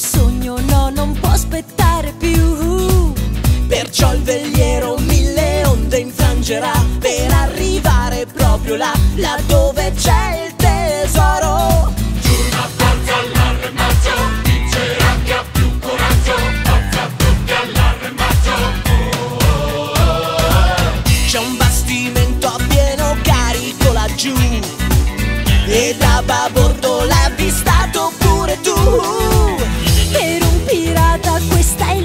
sogno no, non può aspettare più. Perciò il veliero mille onde infrangerà per arrivare proprio là, là dove c'è il tesoro. Giù una forza all'arrembaggio, vincerà chi ha più coraggio, forza a tutti all'arrembaggio. C'è un bastimento a pieno carico laggiù e da babordo l'hai avvistato pure tu. Per un pirata questa è